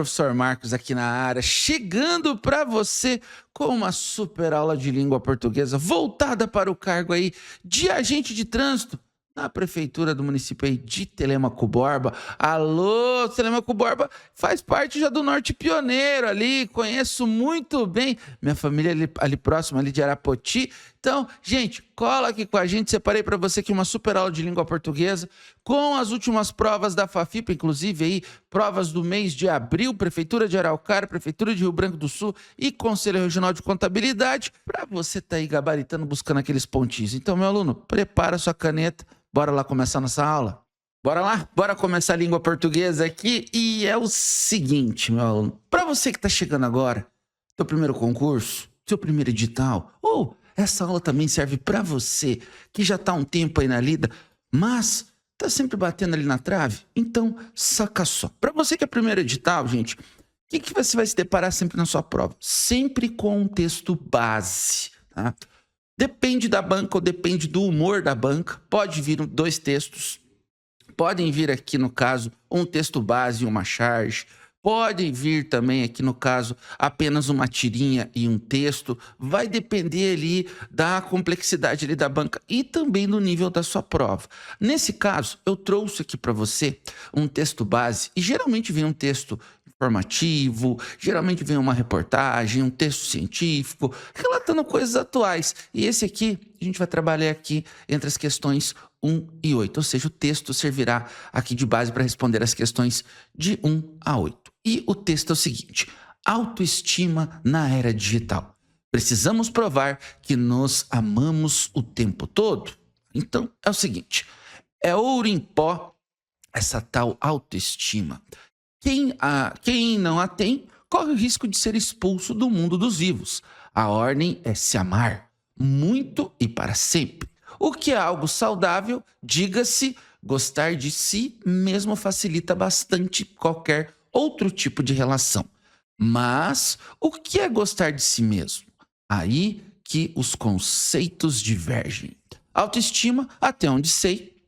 professor Marcos aqui na área, chegando para você com uma super aula de língua portuguesa voltada para o cargo aí de agente de trânsito na prefeitura do município aí de Telêmaco Borba. Alô, Telêmaco Borba faz parte já do Norte Pioneiro ali, conheço muito bem minha família ali próximo ali de Arapoti. Então, gente, cola aqui com a gente, separei para você aqui uma super aula de língua portuguesa com as últimas provas da FAFIPA, inclusive aí provas do mês de abril, Prefeitura de Araucária, Prefeitura de Rio Branco do Sul e Conselho Regional de Contabilidade, para você tá aí gabaritando, buscando aqueles pontinhos. Então, meu aluno, prepara sua caneta, bora lá começar nossa aula? Bora lá? Bora começar a língua portuguesa aqui e é o seguinte, meu aluno, para você que está chegando agora, teu primeiro concurso, teu primeiro edital, ou essa aula também serve para você que já está há um tempo aí na lida, mas tá sempre batendo ali na trave, então saca só. Para você que é primeiro edital, gente, o que você vai se deparar sempre na sua prova? Sempre com um texto base, tá? Depende da banca ou depende do humor da banca. Pode vir 2 textos. Podem vir aqui, no caso, um texto base e uma charge. Podem vir também aqui, no caso, apenas uma tirinha e um texto. Vai depender ali da complexidade ali da banca e também do nível da sua prova. Nesse caso, eu trouxe aqui para você um texto base e geralmente vem um texto informativo, geralmente vem uma reportagem, um texto científico, relatando coisas atuais. E esse aqui, a gente vai trabalhar aqui entre as questões 1 e 8, ou seja, o texto servirá aqui de base para responder as questões de 1 a 8. E o texto é o seguinte: autoestima na era digital. Precisamos provar que nos amamos o tempo todo? Então, é o seguinte, é ouro em pó essa tal autoestima. Quem não a tem, corre o risco de ser expulso do mundo dos vivos. A ordem é se amar, muito e para sempre. O que é algo saudável, diga-se, gostar de si mesmo facilita bastante qualquer outro tipo de relação. Mas o que é gostar de si mesmo? Aí que os conceitos divergem. Autoestima, até onde sei,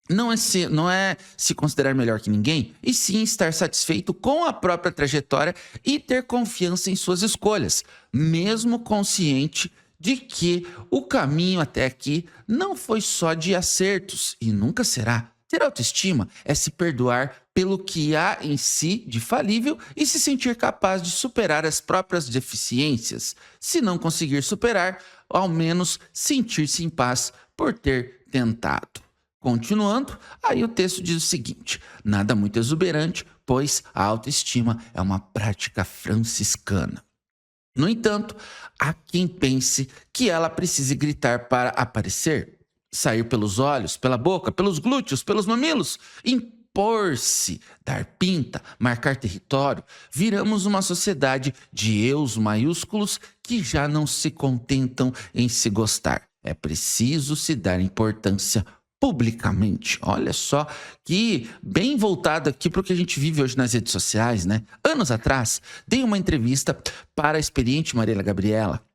não é se considerar melhor que ninguém, e sim estar satisfeito com a própria trajetória e ter confiança em suas escolhas, mesmo consciente de que o caminho até aqui não foi só de acertos e nunca será. Ter autoestima é se perdoar pelo que há em si de falível e se sentir capaz de superar as próprias deficiências. Se não conseguir superar, ao menos sentir-se em paz por ter tentado. Continuando, aí o texto diz o seguinte: nada muito exuberante, pois a autoestima é uma prática franciscana. No entanto, há quem pense que ela precise gritar para aparecer, sair pelos olhos, pela boca, pelos glúteos, pelos mamilos, impor-se, dar pinta, marcar território. Viramos uma sociedade de eus maiúsculos que já não se contentam em se gostar. É preciso se dar importância publicamente. Olha só que bem voltado aqui para o que a gente vive hoje nas redes sociais, né? Anos atrás, dei uma entrevista para a experiente Marília Gabriela,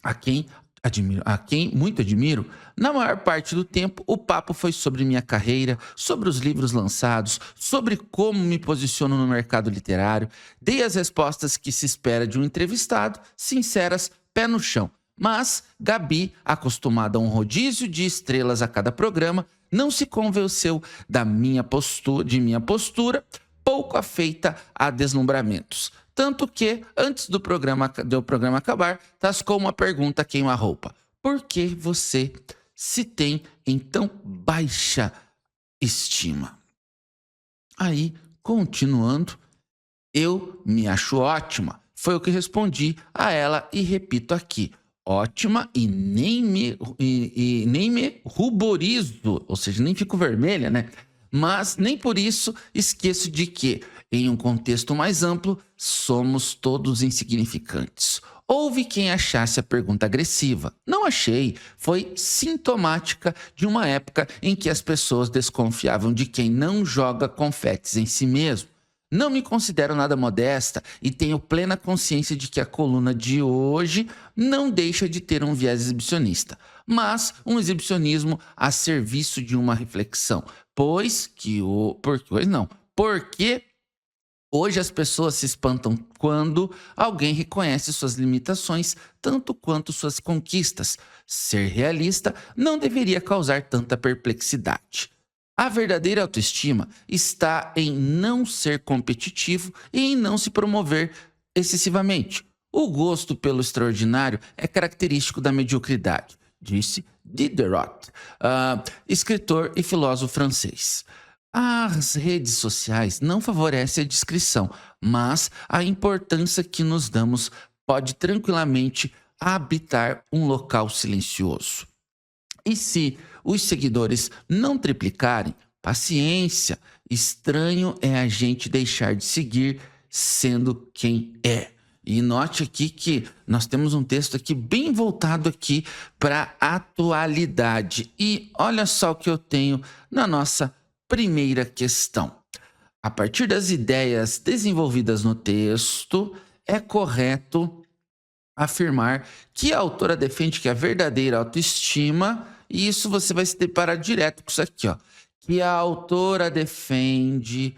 a quem muito admiro. Na maior parte do tempo, o papo foi sobre minha carreira, sobre os livros lançados, sobre como me posiciono no mercado literário. Dei as respostas que se espera de um entrevistado, sinceras, pé no chão. Mas Gabi, acostumada a um rodízio de estrelas a cada programa, não se convenceu de minha postura, pouco afeita a deslumbramentos. Tanto que, antes do programa acabar, tascou uma pergunta a queima-roupa: por que você se tem em tão baixa estima? Aí, continuando, eu me acho ótima. Foi o que respondi a ela e repito aqui: ótima e nem me ruborizo, ou seja, nem fico vermelha, né? Mas nem por isso esqueço de que, em um contexto mais amplo, somos todos insignificantes. Houve quem achasse a pergunta agressiva. Não achei. Foi sintomática de uma época em que as pessoas desconfiavam de quem não joga confetes em si mesmo. Não me considero nada modesta e tenho plena consciência de que a coluna de hoje não deixa de ter um viés exibicionista, mas um exibicionismo a serviço de uma reflexão, porque Hoje as pessoas se espantam quando alguém reconhece suas limitações tanto quanto suas conquistas. Ser realista não deveria causar tanta perplexidade. A verdadeira autoestima está em não ser competitivo e em não se promover excessivamente. O gosto pelo extraordinário é característico da mediocridade, disse Diderot, escritor e filósofo francês. As redes sociais não favorecem a discrição, mas a importância que nos damos pode tranquilamente habitar um local silencioso. E se os seguidores não triplicarem, paciência, estranho é a gente deixar de seguir sendo quem é. E note aqui que nós temos um texto aqui bem voltado aqui para a atualidade. E olha só o que eu tenho na nossa primeira questão. A partir das ideias desenvolvidas no texto, é correto afirmar que a autora defende que a verdadeira autoestima, e isso você vai se deparar direto com isso aqui, ó, que a autora defende,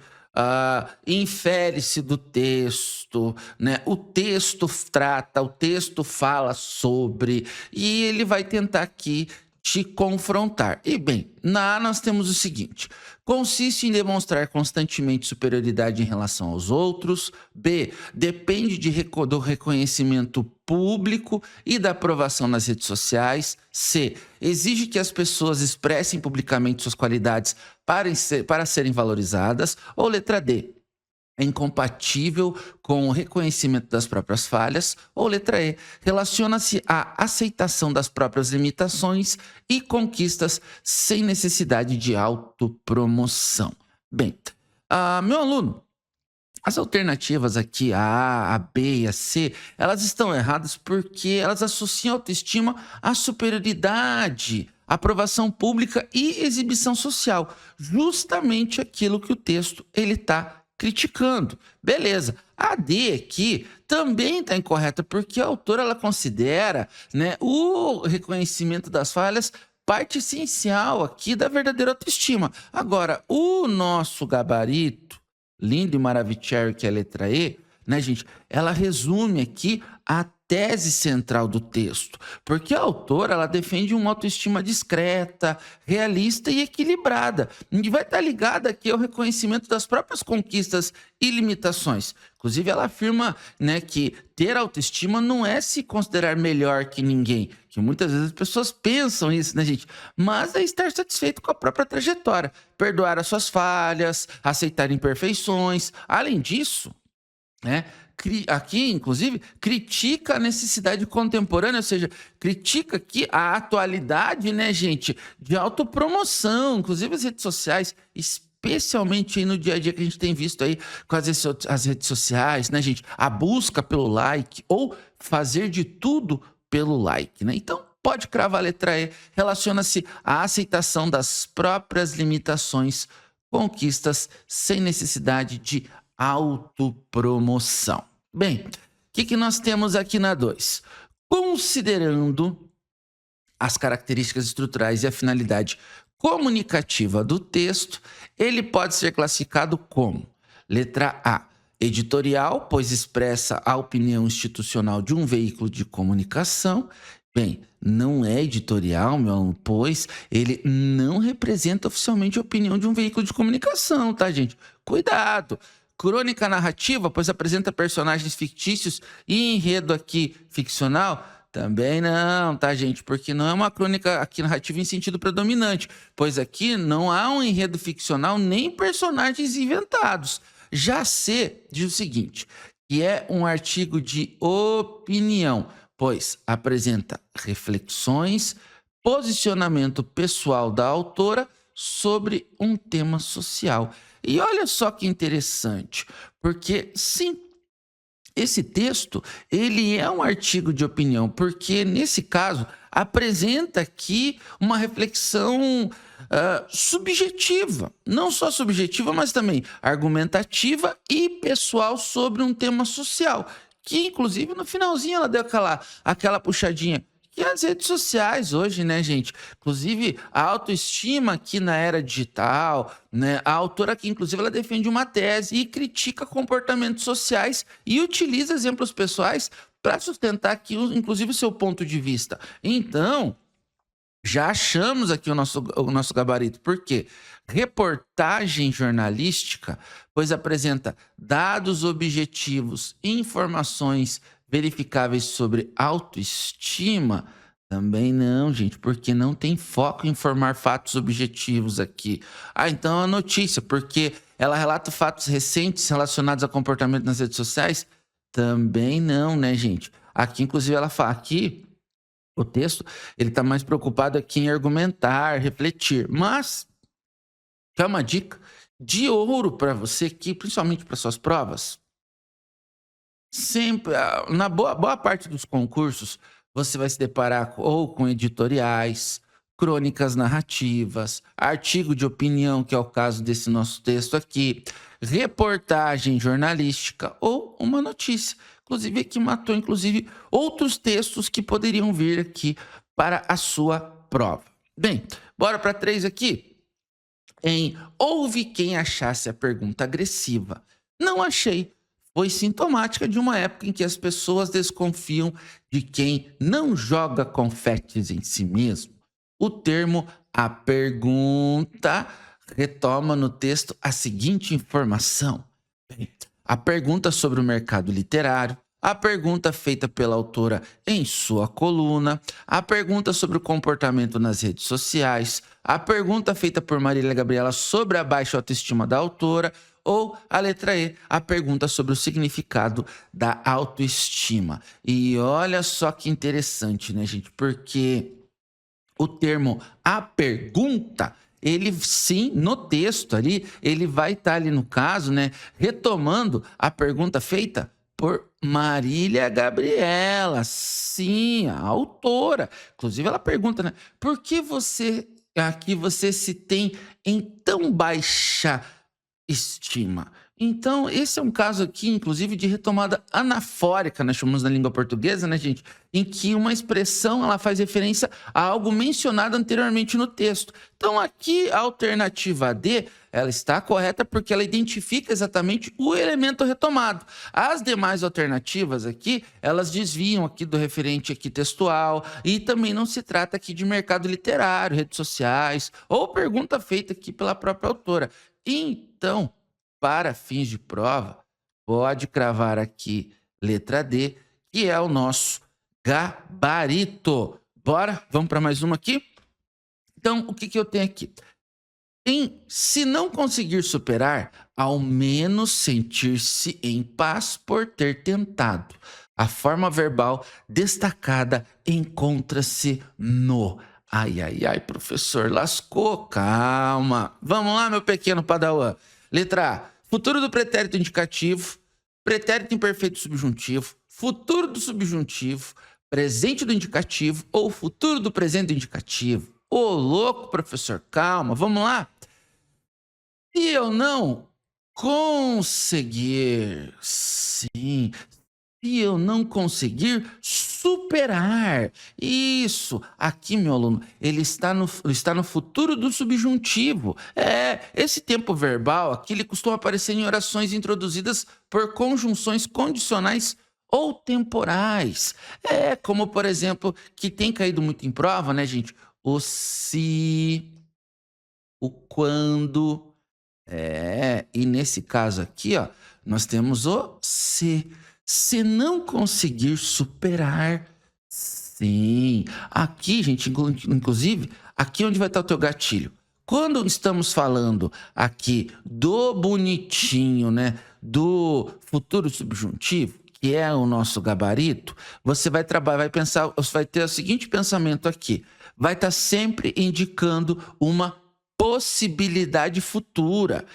infere-se do texto, né? O texto trata, o texto fala sobre, e ele vai tentar aqui te confrontar. E bem, na A nós temos o seguinte: consiste em demonstrar constantemente superioridade em relação aos outros. B, depende do reconhecimento público e da aprovação nas redes sociais. C, exige que as pessoas expressem publicamente suas qualidades para serem valorizadas. Ou letra D, é incompatível com o reconhecimento das próprias falhas. Ou letra E, relaciona-se à aceitação das próprias limitações e conquistas sem necessidade de autopromoção. Bem, meu aluno, as alternativas aqui, a B e a C, elas estão erradas porque elas associam autoestima à superioridade, aprovação pública e exibição social. Justamente aquilo que o texto ele está criticando. Beleza. A D aqui também está incorreta, porque a autora ela considera, né, o reconhecimento das falhas parte essencial aqui da verdadeira autoestima. Agora, o nosso gabarito, lindo e maravilhoso, que é a letra E, né, gente, ela resume aqui a tese central do texto, porque a autora ela defende uma autoestima discreta, realista e equilibrada, e vai estar ligada aqui ao reconhecimento das próprias conquistas e limitações. Inclusive, ela afirma, né, que ter autoestima não é se considerar melhor que ninguém, que muitas vezes as pessoas pensam isso, né, gente? Mas é estar satisfeito com a própria trajetória, perdoar as suas falhas, aceitar imperfeições. Além disso, né, aqui, inclusive, critica a necessidade contemporânea, ou seja, critica aqui a atualidade, né, gente, de autopromoção, inclusive as redes sociais, especialmente aí no dia a dia que a gente tem visto aí com as redes sociais, né, gente, a busca pelo like ou fazer de tudo pelo like, né? Então, pode cravar a letra E, relaciona-se à aceitação das próprias limitações, conquistas sem necessidade de autopromoção. Bem, o que nós temos aqui na 2? Considerando as características estruturais e a finalidade comunicativa do texto, ele pode ser classificado como: letra A, editorial, pois expressa a opinião institucional de um veículo de comunicação. Bem, não é editorial, meu aluno, pois ele não representa oficialmente a opinião de um veículo de comunicação, tá, gente? Cuidado! Crônica narrativa, pois apresenta personagens fictícios e enredo aqui ficcional. Também não, tá, gente? Porque não é uma crônica aqui narrativa em sentido predominante, pois aqui não há um enredo ficcional nem personagens inventados. Já C diz o seguinte, que é um artigo de opinião, pois apresenta reflexões, posicionamento pessoal da autora sobre um tema social. E olha só que interessante, porque sim, esse texto, ele é um artigo de opinião, porque nesse caso apresenta aqui uma reflexão subjetiva, não só subjetiva, mas também argumentativa e pessoal sobre um tema social, que inclusive no finalzinho ela deu aquela puxadinha, que as redes sociais hoje, né, gente? Inclusive, a autoestima aqui na era digital, né? A autora aqui, inclusive, ela defende uma tese e critica comportamentos sociais e utiliza exemplos pessoais para sustentar aqui, inclusive, o seu ponto de vista. Então, já achamos aqui o nosso gabarito. Por quê? Reportagem jornalística, pois apresenta dados objetivos, informações verificáveis sobre autoestima. Também não, gente, porque não tem foco em informar fatos objetivos aqui. Ah, então é uma notícia, porque ela relata fatos recentes relacionados a comportamento nas redes sociais? Também não, né, gente? Aqui, inclusive, ela fala aqui. O texto, ele está mais preocupado aqui em argumentar, refletir. Mas, é uma dica de ouro para você aqui, principalmente para suas provas. Sempre, na boa parte dos concursos, você vai se deparar ou com editoriais, crônicas narrativas, artigo de opinião, que é o caso desse nosso texto aqui, reportagem jornalística ou uma notícia. Inclusive, que matou, inclusive, outros textos que poderiam vir aqui para a sua prova. Bem, bora para 3 aqui. Houve quem achasse a pergunta agressiva. Não achei. Foi sintomática de uma época em que as pessoas desconfiam de quem não joga confetes em si mesmo. O termo "a pergunta" retoma no texto a seguinte informação. Bem, a pergunta sobre o mercado literário, a pergunta feita pela autora em sua coluna, a pergunta sobre o comportamento nas redes sociais, a pergunta feita por Marília Gabriela sobre a baixa autoestima da autora, ou a letra E, a pergunta sobre o significado da autoestima. E olha só que interessante, né, gente? Porque o termo "a pergunta", ele sim, no texto ali, ele vai estar ali no caso, né, retomando a pergunta feita por Marília Gabriela, sim, a autora. Inclusive ela pergunta, né, por que você se tem em tão baixa estima? Então, esse é um caso aqui, inclusive, de retomada anafórica, nós chamamos na língua portuguesa, né, gente? Em que uma expressão ela faz referência a algo mencionado anteriormente no texto. Então, aqui, a alternativa D, ela está correta porque ela identifica exatamente o elemento retomado. As demais alternativas aqui, elas desviam aqui do referente aqui textual e também não se trata aqui de mercado literário, redes sociais ou pergunta feita aqui pela própria autora. Então, para fins de prova, pode cravar aqui letra D, que é o nosso gabarito. Bora? Vamos para mais uma aqui? Então, o que eu tenho aqui? Se não conseguir superar, ao menos sentir-se em paz por ter tentado. A forma verbal destacada encontra-se no... Ai, ai, ai, professor, lascou. Calma. Vamos lá, meu pequeno padawan. Letra A, futuro do pretérito indicativo, pretérito imperfeito subjuntivo, futuro do subjuntivo, presente do indicativo ou futuro do presente do indicativo. Ô, louco, professor, calma, vamos lá. Se eu não conseguir, sim, se eu não conseguir superar. Isso, aqui, meu aluno, ele está no futuro do subjuntivo. Esse tempo verbal aqui, ele costuma aparecer em orações introduzidas por conjunções condicionais ou temporais. Como, por exemplo, que tem caído muito em prova, né, gente? O se, o quando. E nesse caso aqui, ó, nós temos o se. Se não conseguir superar, sim. Aqui, gente, inclusive, aqui onde vai estar o teu gatilho. Quando estamos falando aqui do bonitinho, né, do futuro subjuntivo, que é o nosso gabarito, você vai trabalhar, vai pensar, você vai ter o seguinte pensamento aqui. Vai estar sempre indicando uma possibilidade futura.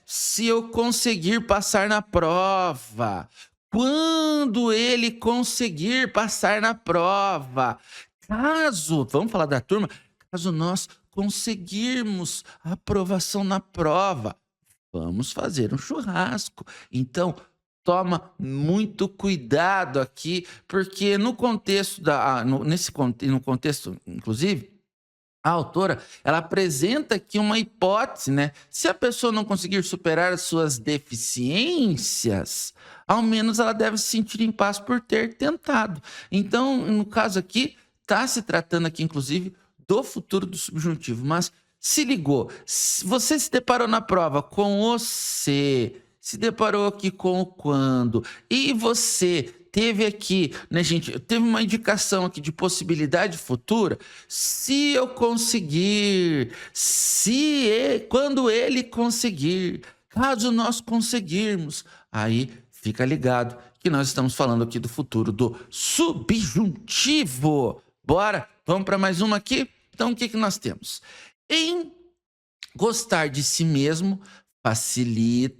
Se eu conseguir passar na prova. Quando ele conseguir passar na prova. Vamos falar da turma, caso nós conseguirmos a aprovação na prova, vamos fazer um churrasco. Então, toma muito cuidado aqui, porque no contexto no contexto, inclusive, a autora, ela apresenta aqui uma hipótese, né? Se a pessoa não conseguir superar as suas deficiências, ao menos ela deve se sentir em paz por ter tentado. Então, no caso aqui, está se tratando aqui, inclusive, do futuro do subjuntivo. Mas se ligou, você se deparou na prova com o se deparou aqui com o quando, e você teve aqui, né, gente, teve uma indicação aqui de possibilidade futura. Se eu conseguir, quando ele conseguir, caso nós conseguirmos, aí fica ligado que nós estamos falando aqui do futuro do subjuntivo. Bora, vamos para mais uma aqui? Então, o que nós temos? Em gostar de si mesmo facilita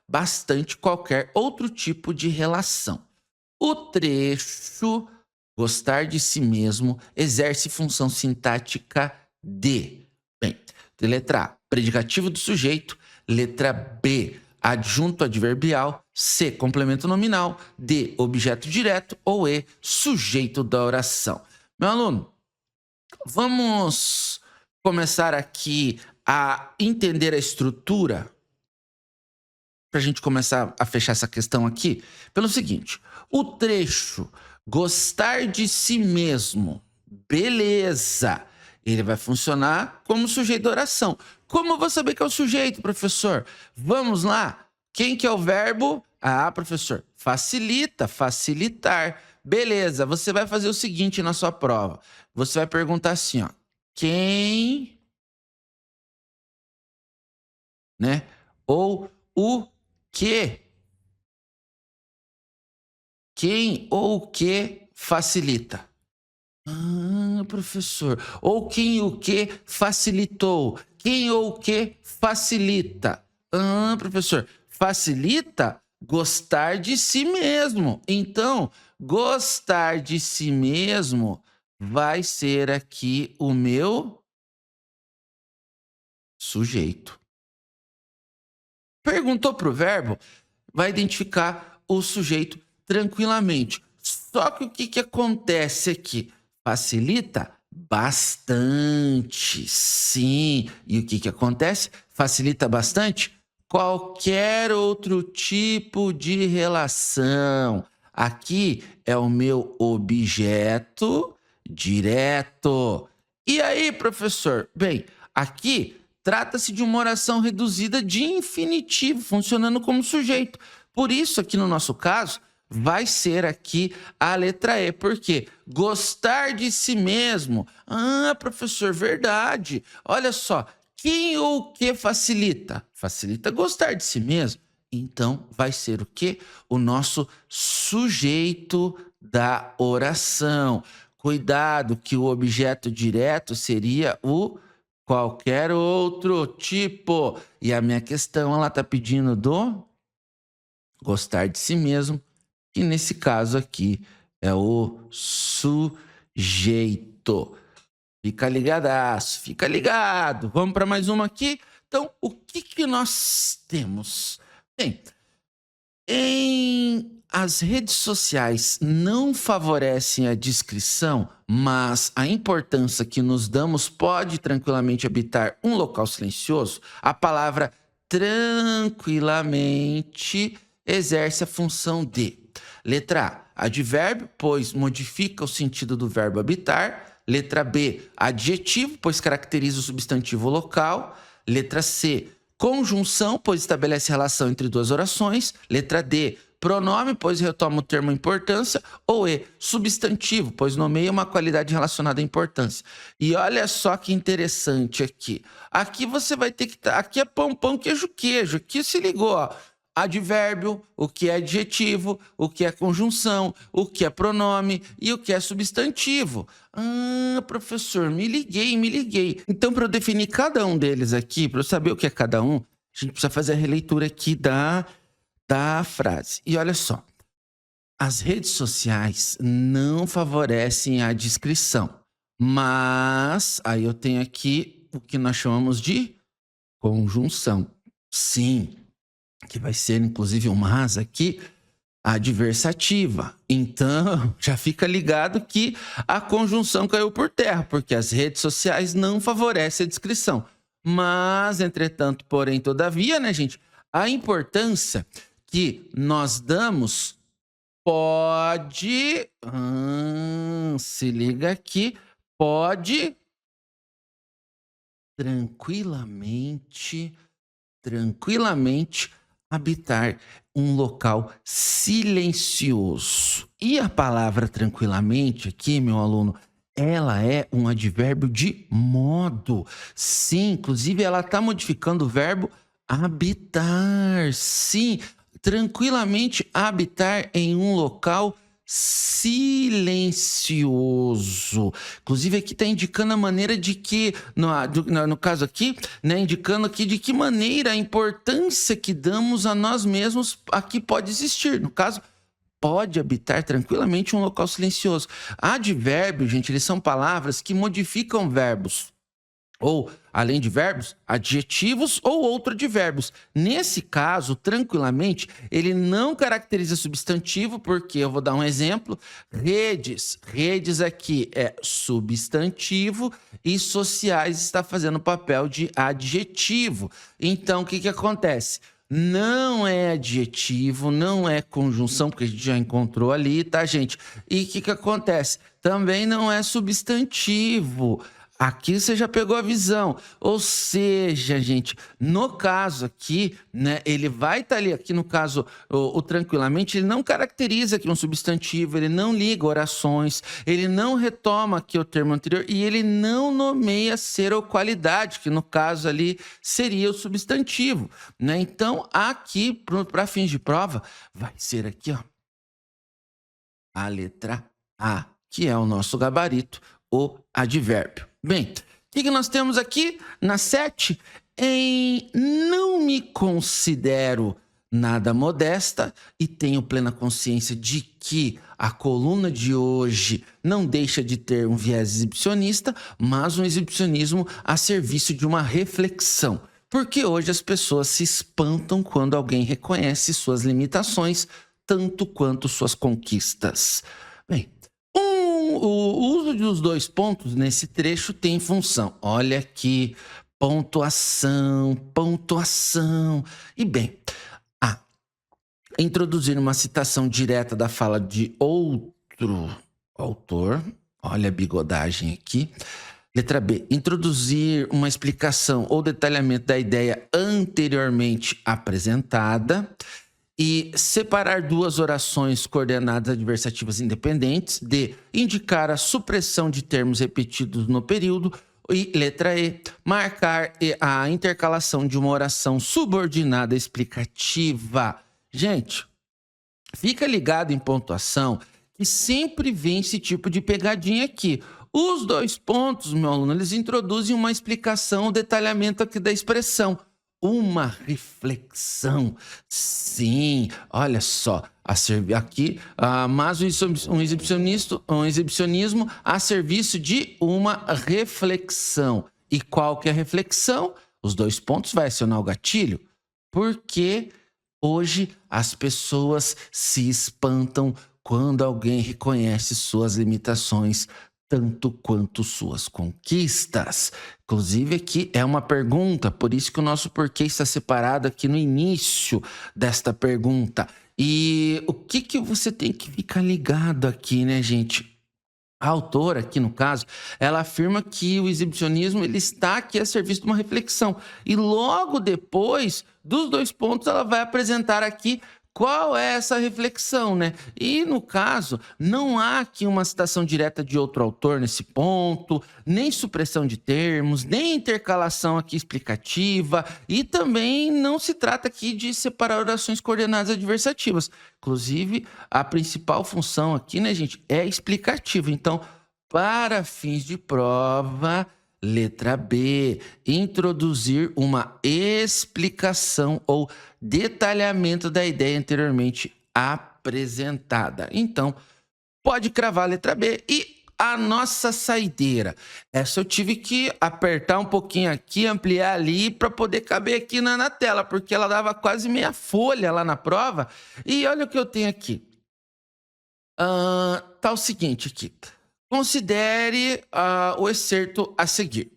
bastante qualquer outro tipo de relação. O trecho gostar de si mesmo exerce função sintática de. Bem, letra A, predicativo do sujeito. Letra B, adjunto adverbial. C, complemento nominal. D, objeto direto. Ou E, sujeito da oração. Meu aluno, vamos começar aqui a entender a estrutura para a gente começar a fechar essa questão aqui, pelo seguinte: o trecho gostar de si mesmo, beleza, ele vai funcionar como sujeito da oração. Como eu vou saber que é o sujeito, professor? Vamos lá. Quem que é o verbo? Ah, professor, facilita, facilitar. Beleza, você vai fazer o seguinte na sua prova. Você vai perguntar assim, ó: quem, né? Ou o que? Quem ou o que facilita? Ah, professor. Ou quem o que facilitou? Quem ou o que facilita? Ah, professor. Facilita gostar de si mesmo. Então, gostar de si mesmo vai ser aqui o meu sujeito. Perguntou para o verbo, vai identificar o sujeito tranquilamente. Só que o que acontece aqui? Facilita bastante, sim. E o que acontece? Facilita bastante qualquer outro tipo de relação. Aqui é o meu objeto direto. E aí, professor? Bem, aqui trata-se de uma oração reduzida de infinitivo, funcionando como sujeito. Por isso, aqui no nosso caso, vai ser aqui a letra E. Por quê? Gostar de si mesmo. Ah, professor, verdade. Olha só, quem ou o que facilita? Facilita gostar de si mesmo. Então, vai ser o quê? O nosso sujeito da oração. Cuidado que o objeto direto seria o qualquer outro tipo. E a minha questão, ela está pedindo do gostar de si mesmo, que nesse caso aqui é o sujeito. Fica ligadaço, fica ligado. Vamos para mais uma aqui. Então, o que nós temos? Bem, as redes sociais não favorecem a descrição, mas a importância que nos damos pode tranquilamente habitar um local silencioso. A palavra tranquilamente exerce a função de. Letra A, advérbio, pois modifica o sentido do verbo habitar. Letra B, adjetivo, pois caracteriza o substantivo local. Letra C, conjunção, pois estabelece relação entre duas orações. Letra D, pronome, pois retoma o termo importância. Ou E, substantivo, pois nomeia uma qualidade relacionada à importância. E olha só que interessante aqui. Aqui você vai ter que... Aqui é pão, pão, queijo, queijo. Aqui se ligou, ó. Advérbio, o que é adjetivo, o que é conjunção, o que é pronome e o que é substantivo. Ah, professor, me liguei, me liguei. Então, para eu definir cada um deles aqui, para eu saber o que é cada um, a gente precisa fazer a releitura aqui da frase. E olha só, as redes sociais não favorecem a descrição, mas aí eu tenho aqui o que nós chamamos de conjunção. Sim, que vai ser inclusive um mas aqui, adversativa. Então, já fica ligado que a conjunção caiu por terra, porque as redes sociais não favorecem a descrição. Mas, entretanto, porém, todavia, né, gente, a importância que nós damos pode. Se liga aqui, pode tranquilamente tranquilamente habitar um local silencioso. E a palavra tranquilamente aqui, meu aluno, ela é um advérbio de modo. Sim, inclusive ela está modificando o verbo habitar. Sim, tranquilamente habitar em um local silencioso. Inclusive aqui está indicando a maneira de que, no caso aqui, né, indicando aqui de que maneira a importância que damos a nós mesmos aqui pode existir. No caso, pode habitar tranquilamente um local silencioso. Advérbios, gente, eles são palavras que modificam verbos. Ou, além de verbos, adjetivos ou outro advérbios. Nesse caso, tranquilamente, ele não caracteriza substantivo, porque eu vou dar um exemplo. Redes. Redes aqui é substantivo e sociais está fazendo papel de adjetivo. Então, o que acontece? Não é adjetivo, não é conjunção, porque a gente já encontrou ali, tá, gente? E o que acontece? Também não é substantivo. Aqui você já pegou a visão. Ou seja, gente, no caso aqui, né, ele vai estar ali, aqui no caso, o tranquilamente, ele não caracteriza aqui um substantivo, ele não liga orações, ele não retoma aqui o termo anterior e ele não nomeia ser ou qualidade, que no caso ali seria o substantivo, né? Então, aqui, para fins de prova, vai ser aqui, ó, a letra A, que é o nosso gabarito, o advérbio. Bem, o que nós temos aqui na 7? Em não me considero nada modesta e tenho plena consciência de que a coluna de hoje não deixa de ter um viés exibicionista, mas um exibicionismo a serviço de uma reflexão. Porque hoje as pessoas se espantam quando alguém reconhece suas limitações, tanto quanto suas conquistas. Bem, o uso dos 2 pontos nesse trecho tem função. Olha aqui, pontuação, pontuação. E bem, A. Introduzir uma citação direta da fala de outro autor. Olha a bigodagem aqui. Letra B. Introduzir uma explicação ou detalhamento da ideia anteriormente apresentada. E separar 2 orações coordenadas adversativas independentes. D. Indicar a supressão de termos repetidos no período. E letra E. Marcar a intercalação de uma oração subordinada explicativa. Gente, fica ligado em pontuação que sempre vem esse tipo de pegadinha aqui. Os 2 pontos, meu aluno, eles introduzem uma explicação, um detalhamento aqui da expressão. Uma reflexão. Sim, olha só, aqui, mas um exibicionismo a serviço de uma reflexão. E qual que é a reflexão? Os 2 pontos vai acionar o gatilho, porque hoje as pessoas se espantam quando alguém reconhece suas limitações, tanto quanto suas conquistas. Inclusive aqui é uma pergunta, por isso que o nosso porquê está separado aqui no início desta pergunta. E o que você tem que ficar ligado aqui, né, gente? A autora, aqui no caso, ela afirma que o exibicionismo ele está aqui a serviço de uma reflexão. E logo depois dos 2 pontos, ela vai apresentar aqui qual é essa reflexão, né? E, no caso, não há aqui uma citação direta de outro autor nesse ponto, nem supressão de termos, nem intercalação aqui explicativa, e também não se trata aqui de separar orações coordenadas adversativas. Inclusive, a principal função aqui, né, gente, é explicativa. Então, para fins de prova, letra B, introduzir uma explicação ou detalhamento da ideia anteriormente apresentada. Então, pode cravar a letra B e a nossa saideira. Essa eu tive que apertar um pouquinho aqui, ampliar ali para poder caber aqui na tela, porque ela dava quase meia folha lá na prova. E olha o que eu tenho aqui. Tá o seguinte aqui. Considere o excerto a seguir.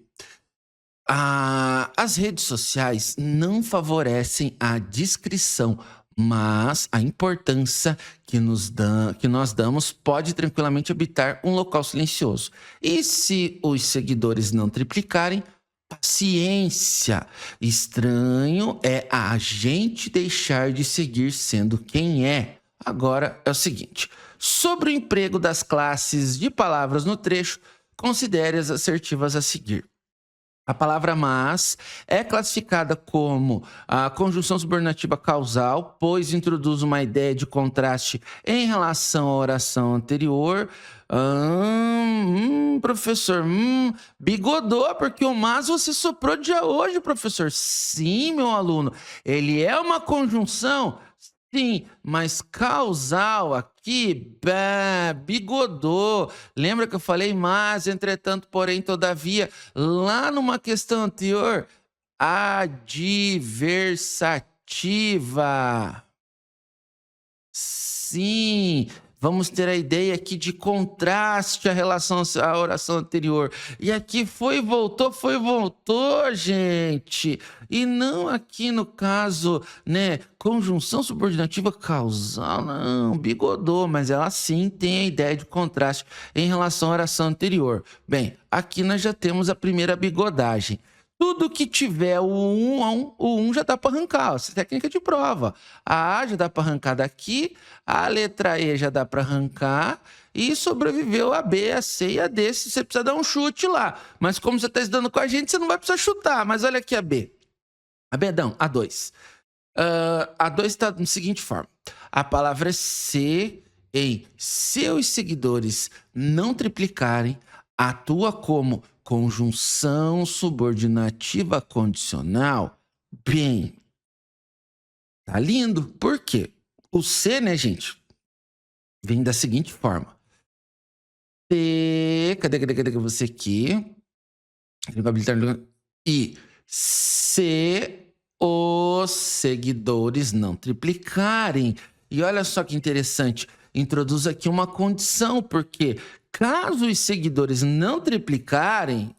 As redes sociais não favorecem a discrição, mas a importância que nós damos pode tranquilamente habitar um local silencioso. E se os seguidores não triplicarem, paciência. Estranho é a gente deixar de seguir sendo quem é. Agora é o seguinte: sobre o emprego das classes de palavras no trecho, considere as assertivas a seguir. A palavra mas é classificada como a conjunção subordinativa causal, pois introduz uma ideia de contraste em relação à oração anterior. Professor, bigodou, porque o mas você soprou de hoje, professor. Sim, meu aluno, ele é uma conjunção. Sim, mas causal aqui, bigodou. Lembra que eu falei mas, entretanto, porém, todavia, lá numa questão anterior, adversativa. Sim, vamos ter a ideia aqui de contraste à relação à oração anterior. E aqui foi, voltou, gente. E não aqui no caso, né, conjunção subordinativa causal, não, bigodou, mas ela sim tem a ideia de contraste em relação à oração anterior. Bem, aqui nós já temos a primeira bigodagem. Tudo que tiver o 1 já dá para arrancar, essa é técnica de prova. A A já dá para arrancar daqui, a letra E já dá para arrancar e sobreviveu a B, a C e a D, se você precisa dar um chute lá. Mas como você está estudando com a gente, você não vai precisar chutar. Mas olha aqui a B. A B não, a 2. A 2 está da seguinte forma. A palavra é se em seus seguidores não triplicarem, atua como conjunção subordinativa condicional. Bem, tá lindo. Por quê? O C, né, gente, vem da seguinte forma. C, cadê você aqui? E se os seguidores não triplicarem. E olha só que interessante, introduz aqui uma condição, porque caso os seguidores não triplicarem,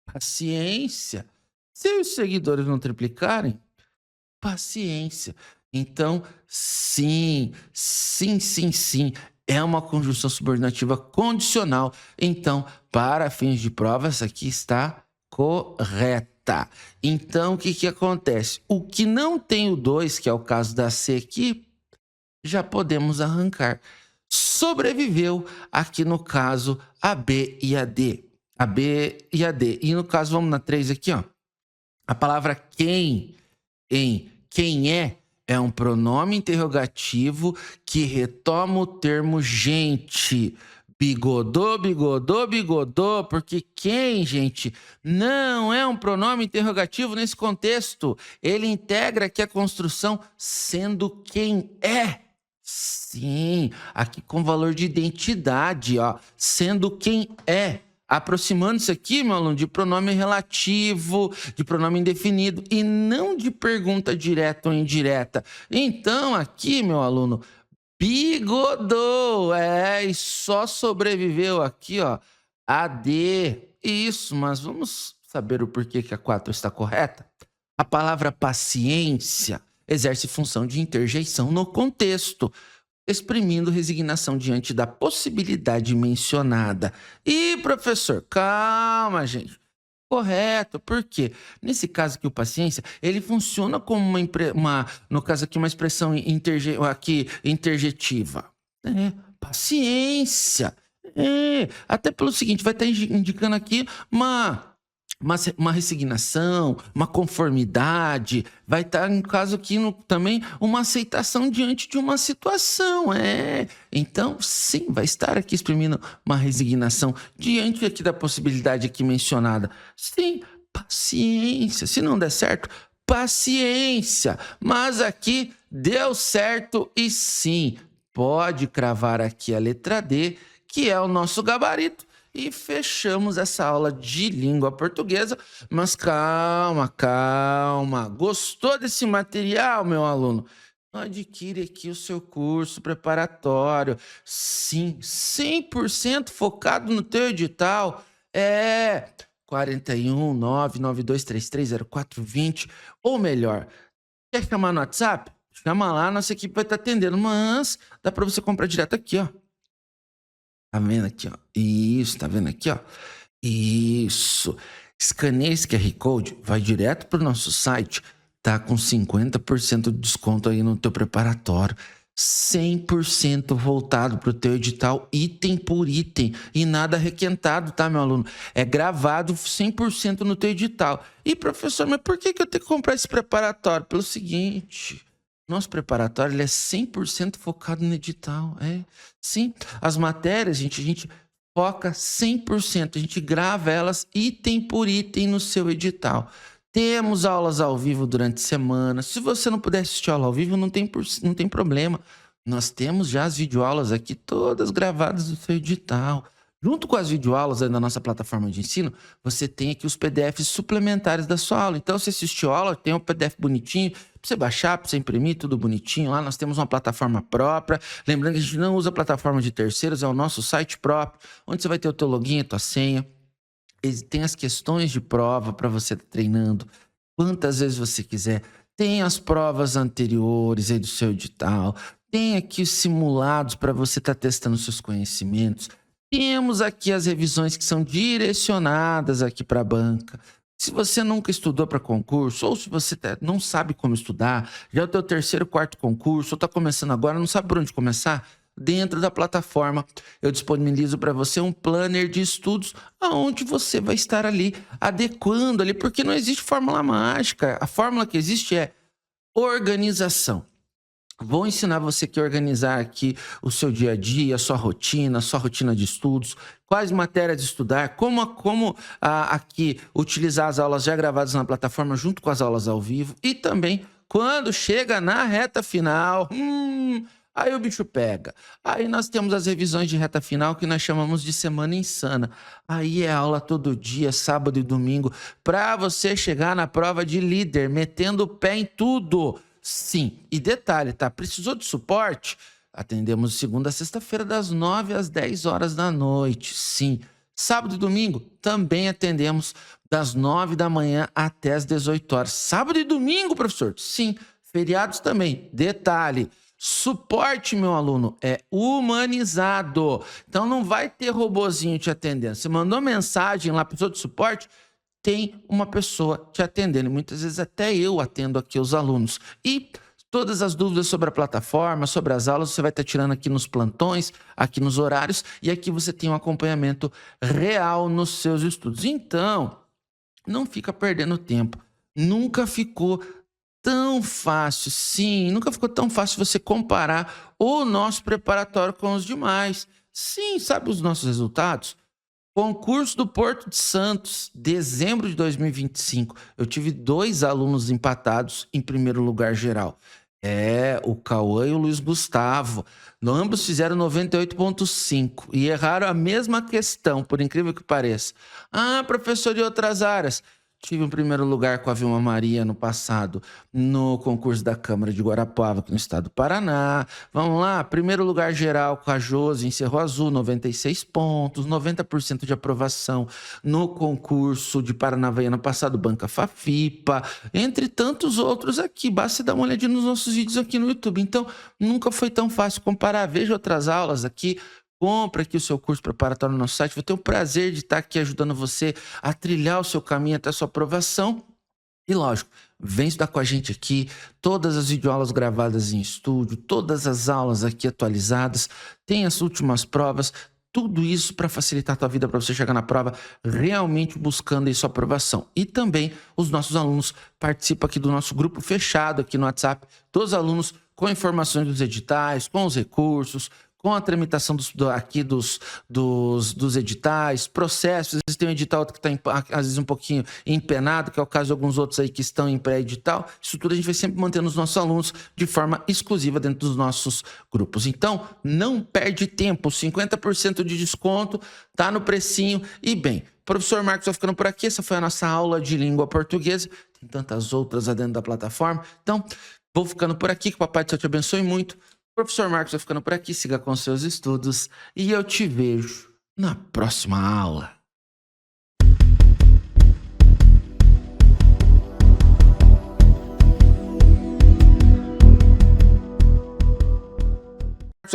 paciência. Se os seguidores não triplicarem, paciência. Então, sim, é uma conjunção subordinativa condicional. Então, para fins de prova, essa aqui está correta. Então, o que acontece? O que não tem o 2, que é o caso da C aqui, já podemos arrancar. Sobreviveu aqui no caso a B e a D. A B e a D. E no caso, vamos na 3 aqui, ó. A palavra quem em quem é um pronome interrogativo que retoma o termo gente. Bigodou, porque quem, gente, não é um pronome interrogativo nesse contexto. Ele integra aqui a construção sendo quem é. Sim, aqui com valor de identidade, ó, sendo quem é. Aproximando-se aqui, meu aluno, de pronome relativo, de pronome indefinido e não de pergunta direta ou indireta. Então, aqui, meu aluno, bigodou, e só sobreviveu aqui, ó, a D. Isso, mas vamos saber o porquê que a 4 está correta? A palavra paciência exerce função de interjeição no contexto, exprimindo resignação diante da possibilidade mencionada. E, professor, calma, gente. Correto, por quê? Nesse caso aqui, o paciência, ele funciona como no caso aqui, uma expressão interjetiva. Paciência. Até pelo seguinte, vai estar indicando aqui uma resignação, uma conformidade, vai estar, no caso aqui, também uma aceitação diante de uma situação, Então, sim, vai estar aqui exprimindo uma resignação diante aqui da possibilidade aqui mencionada. Sim, paciência. Se não der certo, paciência. Mas aqui deu certo e sim, pode cravar aqui a letra D, que é o nosso gabarito, e fechamos essa aula de língua portuguesa. Mas calma, calma. Gostou desse material, meu aluno? Adquire aqui o seu curso preparatório. Sim, 100% focado no teu edital. 41 99233 0420. Ou melhor, quer chamar no WhatsApp? Chama lá, nossa equipe vai estar atendendo. Mas dá para você comprar direto aqui, ó. Tá vendo aqui, ó? Isso, tá vendo aqui, ó? Isso. Escaneia esse QR Code, vai direto pro nosso site, tá com 50% de desconto aí no teu preparatório. 100% voltado pro teu edital, item por item, e nada requentado, tá, meu aluno? É gravado 100% no teu edital. E, professor, mas por que eu tenho que comprar esse preparatório? Pelo seguinte... Nosso preparatório ele é 100% focado no edital. Sim, as matérias, a gente foca 100%. A gente grava elas item por item no seu edital. Temos aulas ao vivo durante a semana. Se você não puder assistir aula ao vivo, não tem problema. Nós temos já as videoaulas aqui todas gravadas no seu edital. Junto com as videoaulas da nossa plataforma de ensino, você tem aqui os PDFs suplementares da sua aula. Então, você assistiu a aula, tem um PDF bonitinho, para você baixar, para você imprimir, tudo bonitinho. Lá nós temos uma plataforma própria. Lembrando que a gente não usa plataforma de terceiros, é o nosso site próprio, onde você vai ter o teu login, a tua senha. Tem as questões de prova para você estar treinando, quantas vezes você quiser. Tem as provas anteriores aí do seu edital. Tem aqui os simulados para você estar testando seus conhecimentos. Temos aqui as revisões que são direcionadas aqui para a banca. Se você nunca estudou para concurso, ou se você não sabe como estudar, já é o teu terceiro, quarto concurso, ou está começando agora, não sabe por onde começar, dentro da plataforma eu disponibilizo para você um planner de estudos, onde você vai estar ali adequando ali, porque não existe fórmula mágica. A fórmula que existe é organização. Vou ensinar você que organizar aqui o seu dia a dia, a sua rotina de estudos, quais matérias estudar, como aqui utilizar as aulas já gravadas na plataforma junto com as aulas ao vivo, e também quando chega na reta final, aí o bicho pega. Aí nós temos as revisões de reta final que nós chamamos de semana insana. Aí é aula todo dia, sábado e domingo, para você chegar na prova de líder, metendo o pé em tudo. Sim, e detalhe, tá? Precisou de suporte? Atendemos de segunda a sexta-feira, das 9 às 10 horas da noite. Sim. Sábado e domingo? Também atendemos das 9 da manhã até as 18 horas. Sábado e domingo, professor? Sim. Feriados também. Detalhe, suporte, meu aluno, é humanizado. Então não vai ter robozinho te atendendo. Você mandou mensagem lá, precisou de suporte? Tem uma pessoa te atendendo. Muitas vezes até eu atendo aqui os alunos. E todas as dúvidas sobre a plataforma, sobre as aulas, você vai estar tirando aqui nos plantões, aqui nos horários, e aqui você tem um acompanhamento real nos seus estudos. Então, não fica perdendo tempo. Nunca ficou tão fácil, sim, nunca ficou tão fácil você comparar o nosso preparatório com os demais. Sim, sabe os nossos resultados? Concurso do Porto de Santos, dezembro de 2025. Eu tive 2 alunos empatados em primeiro lugar geral. O Cauã e o Luiz Gustavo. Ambos fizeram 98,5 e erraram a mesma questão, por incrível que pareça. Professor de outras áreas. Tive um primeiro lugar com a Vilma Maria no passado, no concurso da Câmara de Guarapuava, aqui no estado do Paraná. Vamos lá, primeiro lugar geral com a Josi em Cerro Azul, 96 pontos, 90% de aprovação no concurso de Paranavaí passado, Banca Fafipa, entre tantos outros aqui. Basta dar uma olhadinha nos nossos vídeos aqui no YouTube. Então, nunca foi tão fácil comparar. Veja outras aulas aqui. Compre aqui o seu curso preparatório no nosso site. Vou ter o prazer de estar aqui ajudando você a trilhar o seu caminho até a sua aprovação. E lógico, vem estudar com a gente aqui. Todas as videoaulas gravadas em estúdio, todas as aulas aqui atualizadas, tem as últimas provas. Tudo isso para facilitar a tua vida, para você chegar na prova realmente buscando aí sua aprovação. E também os nossos alunos participam aqui do nosso grupo fechado aqui no WhatsApp. Todos os alunos com informações dos editais, com os recursos, com a tramitação dos editais, processos. Às vezes tem um edital que está, às vezes, um pouquinho empenado, que é o caso de alguns outros aí que estão em pré-edital. Isso tudo a gente vai sempre mantendo os nossos alunos de forma exclusiva dentro dos nossos grupos. Então, não perde tempo, 50% de desconto, tá no precinho. E bem, professor Marcos vai ficando por aqui. Essa foi a nossa aula de língua portuguesa. Tem tantas outras lá dentro da plataforma. Então, vou ficando por aqui, que o Papai do Céu te abençoe muito. Professor Marcos vai ficando por aqui, siga com seus estudos e eu te vejo na próxima aula.